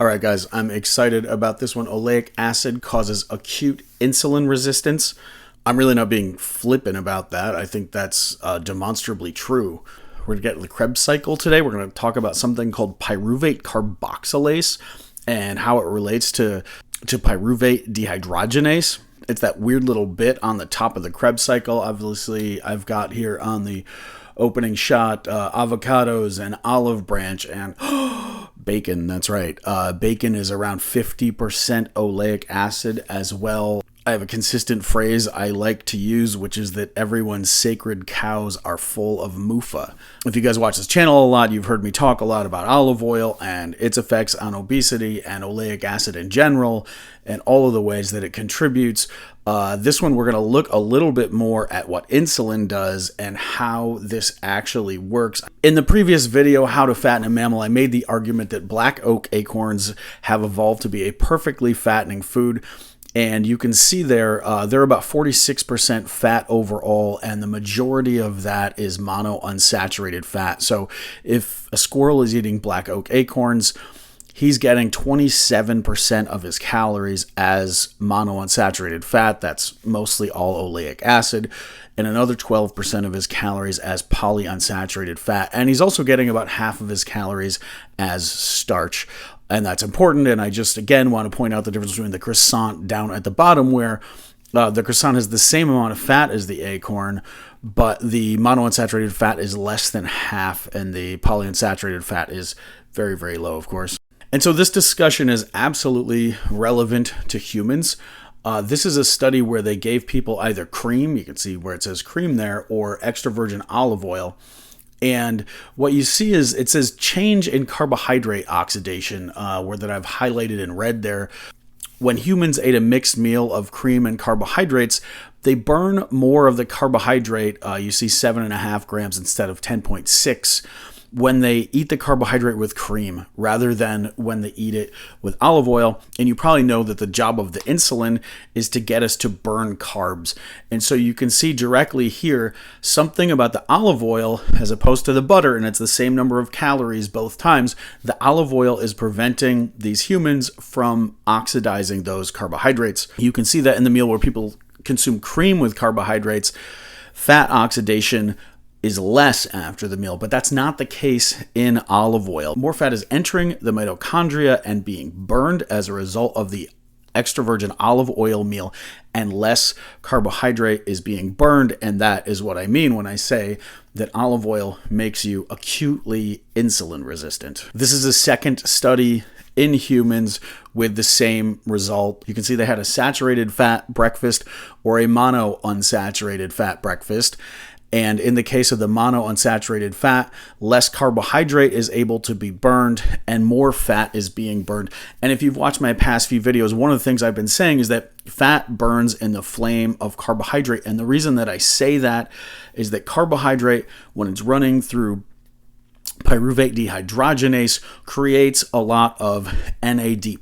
All right, guys, I'm excited about this one. Oleic acid causes acute insulin resistance. I'm really not being flippant about that. I think that's demonstrably true. We're going to get the Krebs cycle today. We're going to talk about something called pyruvate carboxylase and how it relates to pyruvate dehydrogenase. It's that weird little bit on the top of the Krebs cycle. Obviously, I've got here on the opening shot avocados and olive branch and bacon. That's right. Bacon is around 50% oleic acid as well. I have a consistent phrase I like to use, which is that everyone's sacred cows are full of mufa. If you guys watch this channel a lot, you've heard me talk a lot about olive oil and its effects on obesity and oleic acid in general, and all of the ways that it contributes. This one, we're going to look a little bit more at what insulin does and how this actually works. In the previous video, How to Fatten a Mammal, I made the argument that black oak acorns have evolved to be a perfectly fattening food. And you can see there, they're about 46% fat overall, and the majority of that is monounsaturated fat. So if a squirrel is eating black oak acorns, he's getting 27% of his calories as monounsaturated fat. That's mostly all oleic acid, and another 12% of his calories as polyunsaturated fat. And he's also getting about half of his calories as starch. And that's important. And I just, again, want to point out the difference between the croissant down at the bottom, where the croissant has the same amount of fat as the acorn, but the monounsaturated fat is less than half, and the polyunsaturated fat is very, very low, of course. And so this discussion is absolutely relevant to humans. This is a study where they gave people either cream, you can see where it says cream there, or extra virgin olive oil. And what you see is it says change in carbohydrate oxidation, where that I've highlighted in red there. When humans ate a mixed meal of cream and carbohydrates, they burn more of the carbohydrate. You see 7.5 grams instead of 10.6 when they eat the carbohydrate with cream rather than when they eat it with olive oil. And you probably know that the job of the insulin is to get us to burn carbs. And so you can see directly here something about the olive oil as opposed to the butter, and it's the same number of calories both times. The olive oil is preventing these humans from oxidizing those carbohydrates. You can see that in the meal where people consume cream with carbohydrates, fat oxidation is less after the meal, but that's not the case in olive oil. More fat is entering the mitochondria and being burned as a result of the extra virgin olive oil meal, and less carbohydrate is being burned. And that is what I mean when I say that olive oil makes you acutely insulin resistant. This is a second study in humans with the same result. You can see they had a saturated fat breakfast or a monounsaturated fat breakfast. And in the case of the monounsaturated fat, less carbohydrate is able to be burned and more fat is being burned. And if you've watched my past few videos, one of the things I've been saying is that fat burns in the flame of carbohydrate. And the reason that I say that is that carbohydrate, when it's running through pyruvate dehydrogenase, creates a lot of NAD+.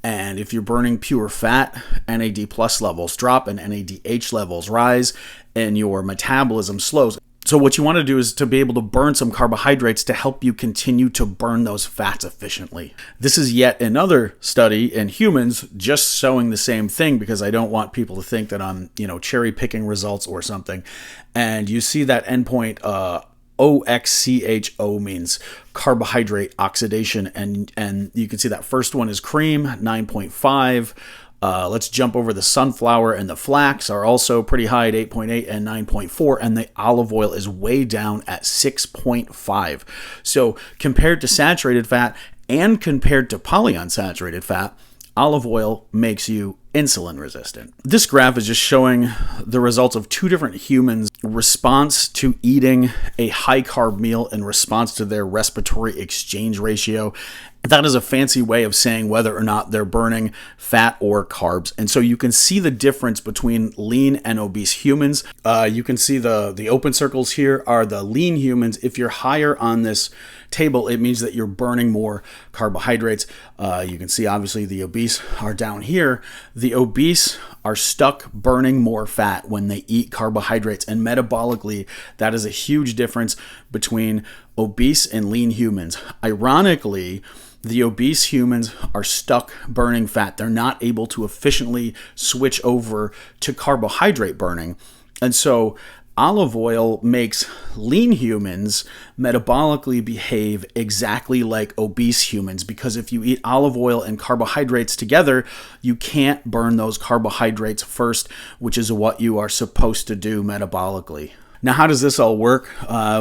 And if you're burning pure fat, NAD+ levels drop and NADH levels rise, and your metabolism slows. So what you want to do is to be able to burn some carbohydrates to help you continue to burn those fats efficiently. This is yet another study in humans just showing the same thing, because I don't want people to think that I'm, cherry picking results or something. And you see that endpoint, OXCHO means carbohydrate oxidation, and you can see that first one is cream, 9.5. Let's jump over the sunflower and the flax are also pretty high at 8.8 and 9.4, and the olive oil is way down at 6.5. So compared to saturated fat and compared to polyunsaturated fat, olive oil makes you insulin resistant. This graph is just showing the results of two different humans' response to eating a high carb meal in response to their respiratory exchange ratio. That is a fancy way of saying whether or not they're burning fat or carbs. And so you can see the difference between lean and obese humans. You can see the open circles here are the lean humans. If you're higher on this table, it means that you're burning more carbohydrates. You can see obviously the obese are down here. The obese are stuck burning more fat when they eat carbohydrates, and metabolically that is a huge difference between obese and lean humans. Ironically, the obese humans are stuck burning fat. They're not able to efficiently switch over to carbohydrate burning. And so olive oil makes lean humans metabolically behave exactly like obese humans, because if you eat olive oil and carbohydrates together, you can't burn those carbohydrates first, which is what you are supposed to do metabolically. Now, how does this all work?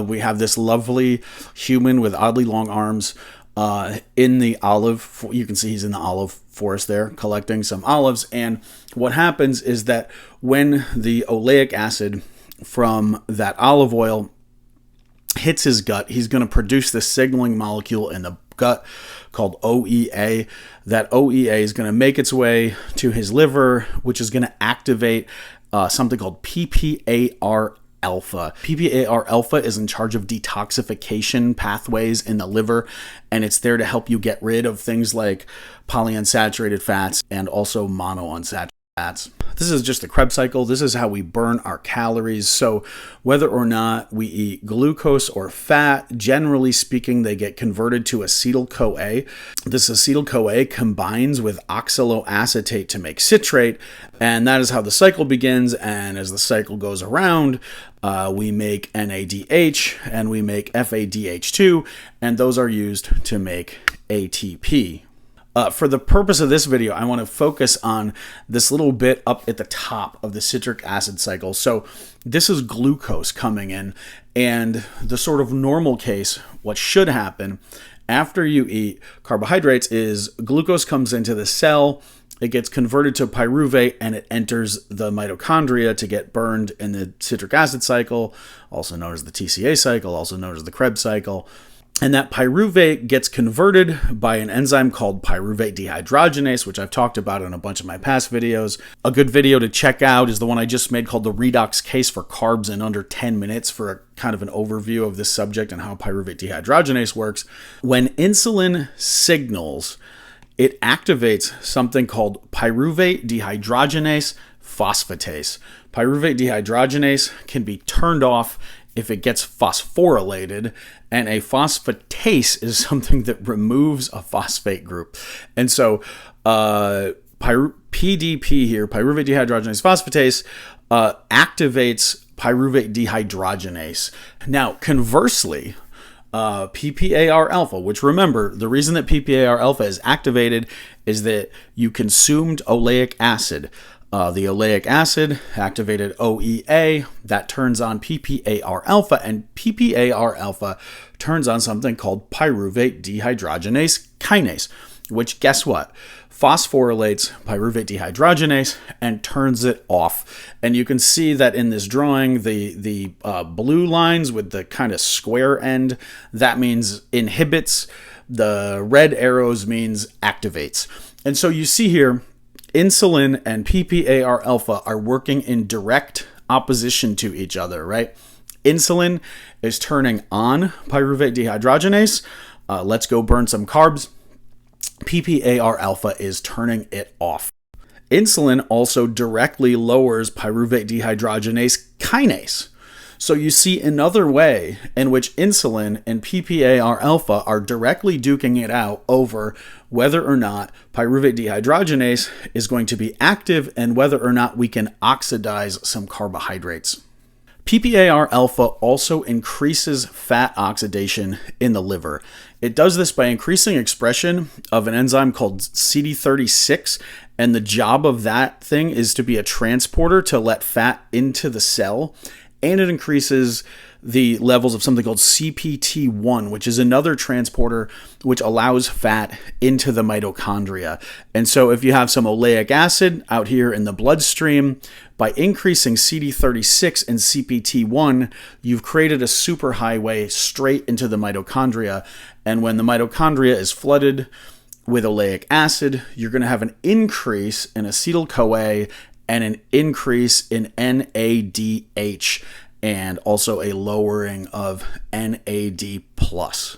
We have this lovely human with oddly long arms in the olive. You can see he's in the olive forest there collecting some olives. And what happens is that when the oleic acid from that olive oil hits his gut, he's going to produce this signaling molecule in the gut called OEA. That OEA is going to make its way to his liver, which is going to activate something called PPAR alpha. PPAR alpha is in charge of detoxification pathways in the liver, and it's there to help you get rid of things like polyunsaturated fats and also monounsaturated fats. This is just the Krebs cycle. This is how we burn our calories. So whether or not we eat glucose or fat, generally speaking, they get converted to acetyl-CoA. This acetyl-CoA combines with oxaloacetate to make citrate, and that is how the cycle begins. And as the cycle goes around, we make NADH and we make FADH2, and those are used to make ATP. For the purpose of this video, I want to focus on this little bit up at the top of the citric acid cycle. So this is glucose coming in, and the sort of normal case, what should happen after you eat carbohydrates is glucose comes into the cell, it gets converted to pyruvate, and it enters the mitochondria to get burned in the citric acid cycle, also known as the TCA cycle, also known as the Krebs cycle. And that pyruvate gets converted by an enzyme called pyruvate dehydrogenase, which I've talked about in a bunch of my past videos. A good video to check out is the one I just made called The Redox Case for Carbs in Under 10 Minutes for a kind of an overview of this subject and how pyruvate dehydrogenase works. When insulin signals, it activates something called pyruvate dehydrogenase phosphatase. Pyruvate dehydrogenase can be turned off if it gets phosphorylated, and a phosphatase is something that removes a phosphate group. And so PDP here, pyruvate dehydrogenase phosphatase, activates pyruvate dehydrogenase. Now, conversely, PPAR alpha, which remember, the reason that PPAR alpha is activated is that you consumed oleic acid. The oleic acid activated OEA, that turns on PPAR alpha, and PPAR alpha turns on something called pyruvate dehydrogenase kinase, which, guess what? Phosphorylates pyruvate dehydrogenase and turns it off. And you can see that in this drawing, the blue lines with the kind of square end, that means inhibits. The red arrows means activates. And so you see here, insulin and PPAR alpha are working in direct opposition to each other, right? Insulin is turning on pyruvate dehydrogenase. Let's go burn some carbs. PPAR alpha is turning it off. Insulin also directly lowers pyruvate dehydrogenase kinase. So you see another way in which insulin and PPAR alpha are directly duking it out over whether or not pyruvate dehydrogenase is going to be active and whether or not we can oxidize some carbohydrates. PPAR alpha also increases fat oxidation in the liver. It does this by increasing expression of an enzyme called CD36, and the job of that thing is to be a transporter to let fat into the cell. And it increases the levels of something called CPT1, which is another transporter which allows fat into the mitochondria. And so if you have some oleic acid out here in the bloodstream, by increasing CD36 and CPT1, you've created a superhighway straight into the mitochondria. And when the mitochondria is flooded with oleic acid, you're going to have an increase in acetyl-CoA and an increase in NADH, and also a lowering of NAD+.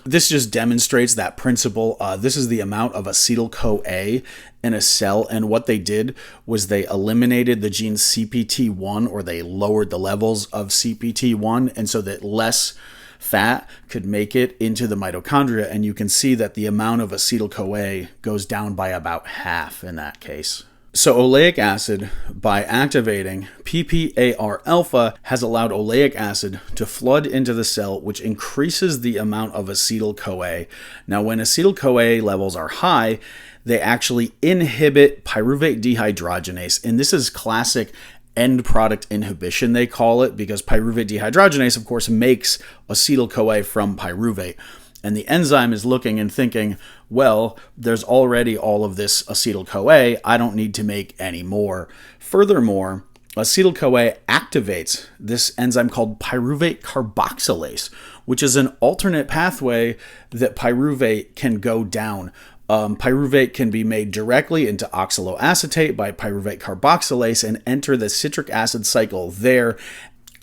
This just demonstrates that principle. This is the amount of acetyl-CoA in a cell, and what they did was they eliminated the gene CPT1, or they lowered the levels of CPT1, and so that less fat could make it into the mitochondria, and you can see that the amount of acetyl-CoA goes down by about half in that case. So oleic acid, by activating PPAR alpha, has allowed oleic acid to flood into the cell, which increases the amount of acetyl-CoA. Now, when acetyl-CoA levels are high, they actually inhibit pyruvate dehydrogenase, and this is classic end product inhibition, they call it, because pyruvate dehydrogenase, of course, makes acetyl-CoA from pyruvate. And the enzyme is looking and thinking, well, there's already all of this acetyl-CoA, I don't need to make any more. Furthermore, acetyl-CoA activates this enzyme called pyruvate carboxylase, which is an alternate pathway that pyruvate can go down. Pyruvate can be made directly into oxaloacetate by pyruvate carboxylase and enter the citric acid cycle there.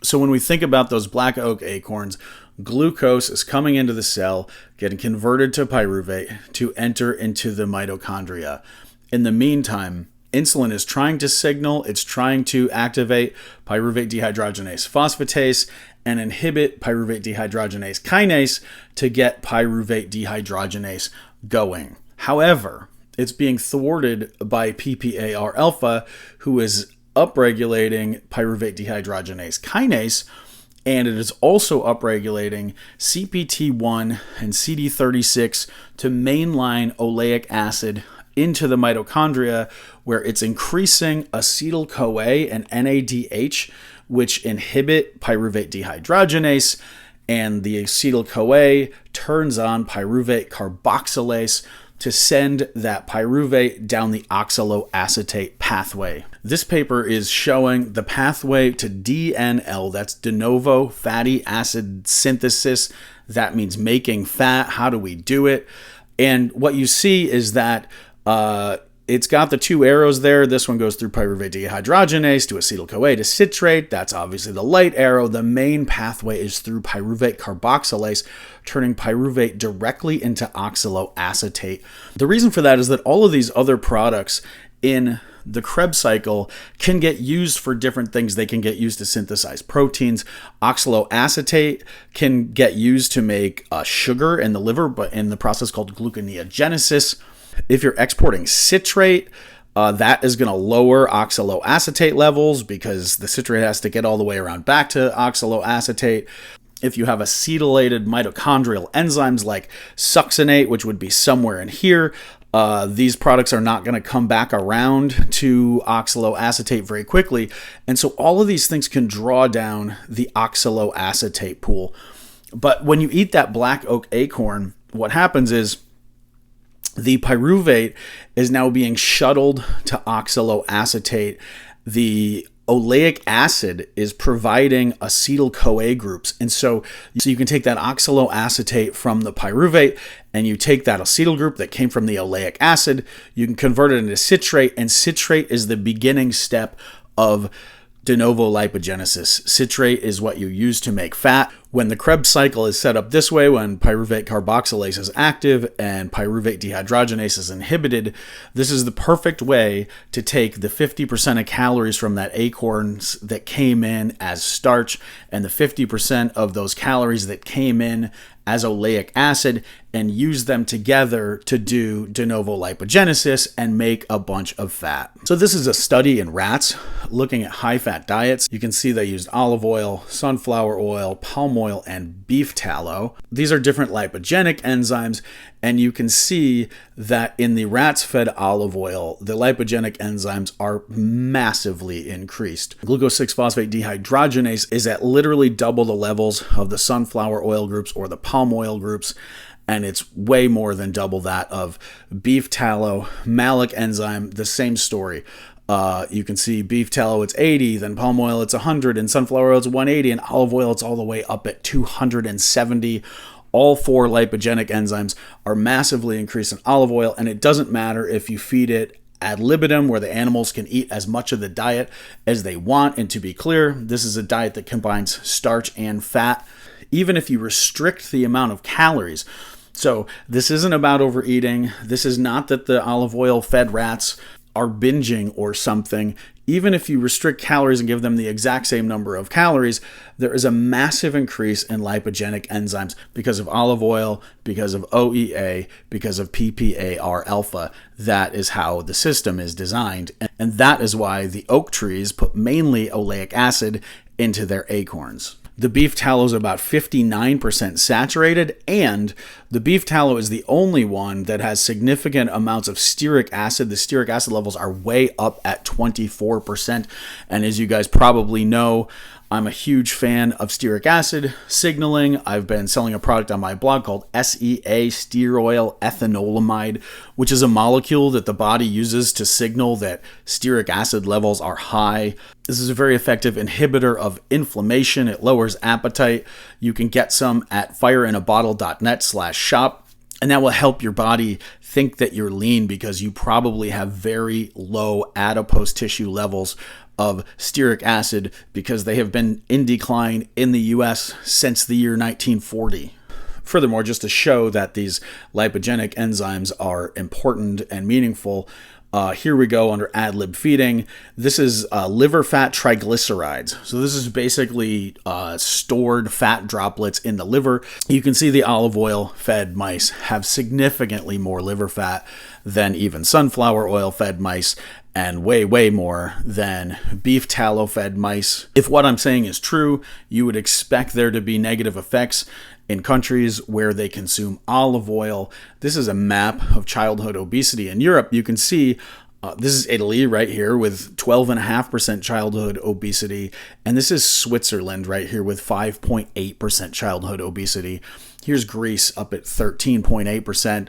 So when we think about those black oak acorns, glucose is coming into the cell, getting converted to pyruvate to enter into the mitochondria. In the meantime, insulin is trying to signal, it's trying to activate pyruvate dehydrogenase phosphatase and inhibit pyruvate dehydrogenase kinase to get pyruvate dehydrogenase going. However, it's being thwarted by PPAR alpha, who is upregulating pyruvate dehydrogenase kinase, and it is also upregulating CPT1 and CD36 to mainline oleic acid into the mitochondria, where it's increasing acetyl-CoA and NADH, which inhibit pyruvate dehydrogenase, and the acetyl-CoA turns on pyruvate carboxylase to send that pyruvate down the oxaloacetate pathway. This paper is showing the pathway to DNL, that's de novo fatty acid synthesis. That means making fat. How do we do it? And what you see is that it's got the two arrows there. This one goes through pyruvate dehydrogenase to acetyl-CoA to citrate. That's obviously the light arrow. The main pathway is through pyruvate carboxylase, turning pyruvate directly into oxaloacetate. The reason for that is that all of these other products in the Krebs cycle can get used for different things. They can get used to synthesize proteins. Oxaloacetate can get used to make sugar in the liver, but in the process called gluconeogenesis. If you're exporting citrate, that is going to lower oxaloacetate levels because the citrate has to get all the way around back to oxaloacetate. If you have acetylated mitochondrial enzymes like succinate, which would be somewhere in here, these products are not going to come back around to oxaloacetate very quickly. And so all of these things can draw down the oxaloacetate pool. But when you eat that black oak acorn, what happens is the pyruvate is now being shuttled to oxaloacetate. The oleic acid is providing acetyl-CoA groups. And so you can take that oxaloacetate from the pyruvate and you take that acetyl group that came from the oleic acid, you can convert it into citrate, and citrate is the beginning step of de novo lipogenesis. Citrate is what you use to make fat. When the Krebs cycle is set up this way, when pyruvate carboxylase is active and pyruvate dehydrogenase is inhibited, this is the perfect way to take the 50% of calories from that acorns that came in as starch and the 50% of those calories that came in as oleic acid and use them together to do de novo lipogenesis and make a bunch of fat. So this is a study in rats looking at high-fat diets. You can see they used olive oil, sunflower oil, palm oil, and beef tallow. These are different lipogenic enzymes, and you can see that in the rats fed olive oil, the lipogenic enzymes are massively increased. Glucose-6-phosphate dehydrogenase is at literally double the levels of the sunflower oil groups or the palm oil groups, and it's way more than double that of beef tallow. Malic enzyme, the same story. You can see beef tallow, it's 80, then palm oil, it's 100, and sunflower oil, it's 180, and olive oil, it's all the way up at 270. All four lipogenic enzymes are massively increased in olive oil, and it doesn't matter if you feed it ad libitum, where the animals can eat as much of the diet as they want. And to be clear, this is a diet that combines starch and fat, even if you restrict the amount of calories. So this isn't about overeating. This is not that the olive oil fed rats are binging or something. even if you restrict calories and give them the exact same number of calories, there is a massive increase in lipogenic enzymes because of olive oil, because of OEA, because of PPAR alpha. That is how the system is designed. And that is why the oak trees put mainly oleic acid into their acorns. The beef tallow is about 59% saturated, and the beef tallow is the only one that has significant amounts of stearic acid. The stearic acid levels are way up at 24%. And as you guys probably know, I'm a huge fan of stearic acid signaling. I've been selling a product on my blog called SEA, stearoyl ethanolamide, which is a molecule that the body uses to signal that stearic acid levels are high. This is a very effective inhibitor of inflammation. It lowers appetite. You can get some at fireinabottle.net/shop, and that will help your body think that you're lean because you probably have very low adipose tissue levels of stearic acid because they have been in decline in the US since the year 1940. Furthermore, just to show that these lipogenic enzymes are important and meaningful, here we go under ad lib feeding. This is liver fat triglycerides. So this is basically stored fat droplets in the liver. You can see the olive oil fed mice have significantly more liver fat than even sunflower oil fed mice, and way, way more than beef tallow fed mice. If what I'm saying is true, you would expect there to be negative effects in countries where they consume olive oil. This is a map of childhood obesity in Europe. You can see this is Italy right here with 12.5% childhood obesity. And this is Switzerland right here with 5.8% childhood obesity. Here's Greece up at 13.8%.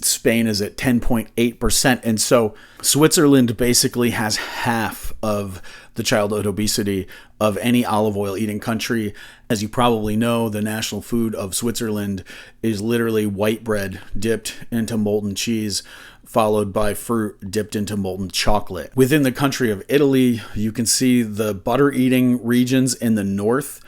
Spain is at 10.8%. And so Switzerland basically has half of the childhood obesity of any olive oil eating country. As you probably know, the national food of Switzerland is literally white bread dipped into molten cheese, followed by fruit dipped into molten chocolate. Within the country of Italy, you can see the butter eating regions in the north.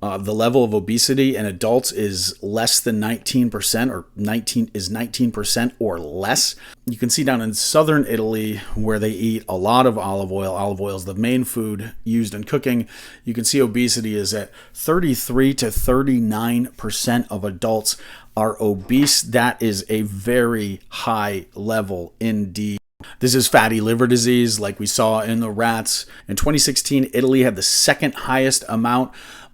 The level of obesity in adults is less than 19% or 19% or less. You can see down in southern Italy where they eat a lot of olive oil. Olive oil is the main food used in cooking. You can see obesity is at 33 to 39% of adults are obese. That is a very high level indeed. This is fatty liver disease like we saw in the rats. In 2016, Italy had the second highest amount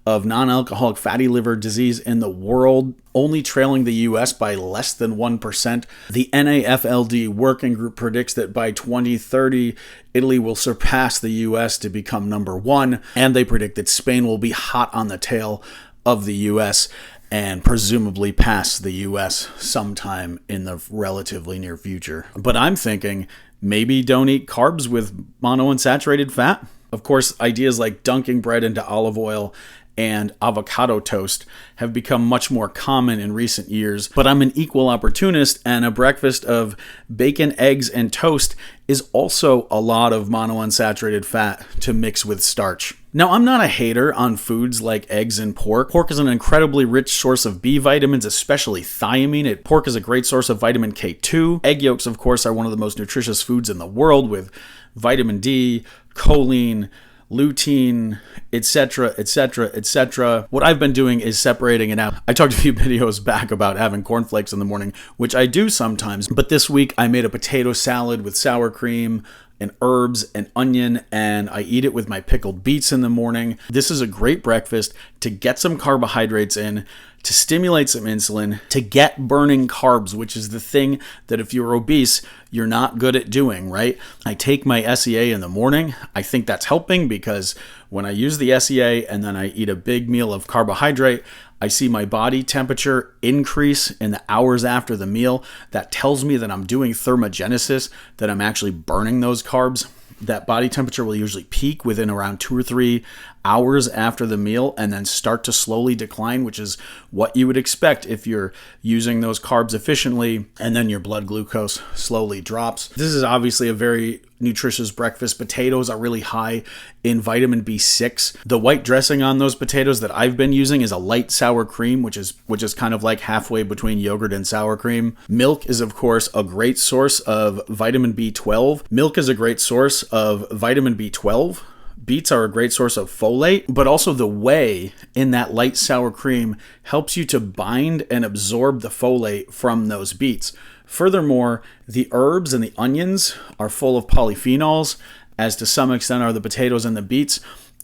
of non-alcoholic fatty liver disease in the world, only trailing the US by less than 1%. The NAFLD working group predicts that by 2030, Italy will surpass the US to become number one, and they predict that Spain will be hot on the tail of the US and presumably pass the US sometime in the relatively near future. But I'm thinking maybe don't eat carbs with monounsaturated fat. Of course, ideas like dunking bread into olive oil and avocado toast have become much more common in recent years, but I'm an equal opportunist, and a breakfast of bacon, eggs, and toast is also a lot of monounsaturated fat to mix with starch. Now, I'm not a hater on foods like eggs and pork. Pork is an incredibly rich source of B vitamins, especially thiamine. Pork is a great source of vitamin K2. Egg yolks, of course, are one of the most nutritious foods in the world with vitamin D, choline, lutein, etc., etc., etc. What I've been doing is separating it out. I talked a few videos back about having cornflakes in the morning, which I do sometimes, but this week I made a potato salad with sour cream and herbs and onion, and I eat it with my pickled beets in the morning. This is a great breakfast to get some carbohydrates in, to stimulate some insulin, to get burning carbs, which is the thing that if you're obese, you're not good at doing, right? I take my SEA in the morning. I think that's helping because when I use the SEA and then I eat a big meal of carbohydrate, I see my body temperature increase in the hours after the meal. That tells me that I'm doing thermogenesis, that I'm actually burning those carbs. That body temperature will usually peak within around 2 or 3 hours after the meal and then start to slowly decline, which is what you would expect if you're using those carbs efficiently, and then your blood glucose slowly drops. This is obviously a very nutritious breakfast. Potatoes are really high in vitamin B6. The white dressing on those potatoes that I've been using is a light sour cream, which is kind of like halfway between yogurt and sour cream. Milk is, of course, a great source of vitamin B12. Milk is a great source source of vitamin B12. Beets are a great source of folate, but also the whey in that light sour cream helps you to bind and absorb the folate from those beets. Furthermore, the herbs and the onions are full of polyphenols, as to some extent are the potatoes and the beets.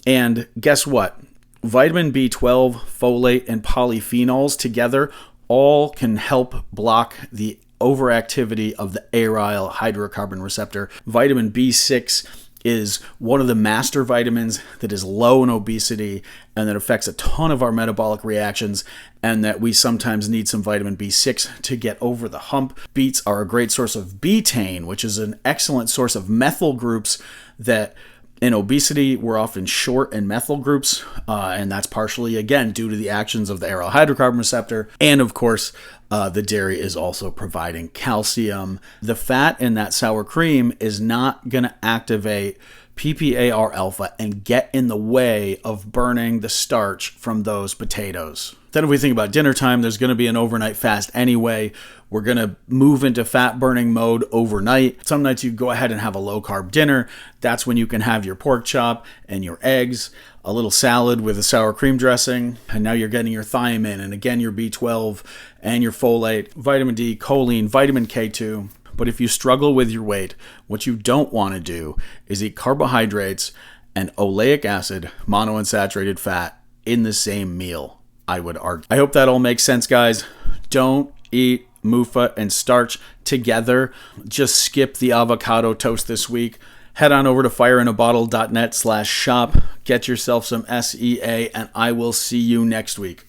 And guess what? Vitamin B12, folate, and polyphenols together all can help block the overactivity of the aryl hydrocarbon receptor. Vitamin B6 is one of the master vitamins that is low in obesity and that affects a ton of our metabolic reactions, and that we sometimes need some vitamin B6 to get over the hump. Beets are a great source of betaine, which is an excellent source of methyl groups that in obesity, we're often short in methyl groups, and that's partially, again, due to the actions of the aryl hydrocarbon receptor. And of course, the dairy is also providing calcium. The fat in that sour cream is not going to activate PPAR alpha and get in the way of burning the starch from those potatoes. Then if we think about dinner time, there's going to be an overnight fast anyway. We're going to move into fat burning mode overnight. Some nights you go ahead and have a low carb dinner. That's when you can have your pork chop and your eggs, a little salad with a sour cream dressing, and now you're getting your thiamine and again your B12 and your folate, vitamin D, choline, vitamin K2. But if you struggle with your weight, what you don't want to do is eat carbohydrates and oleic acid, monounsaturated fat, in the same meal, I would argue. I hope that all makes sense, guys. Don't eat MUFA and starch together. Just skip the avocado toast this week. Head on over to fireinaBottle.net/shop. Get yourself some SEA, and I will see you next week.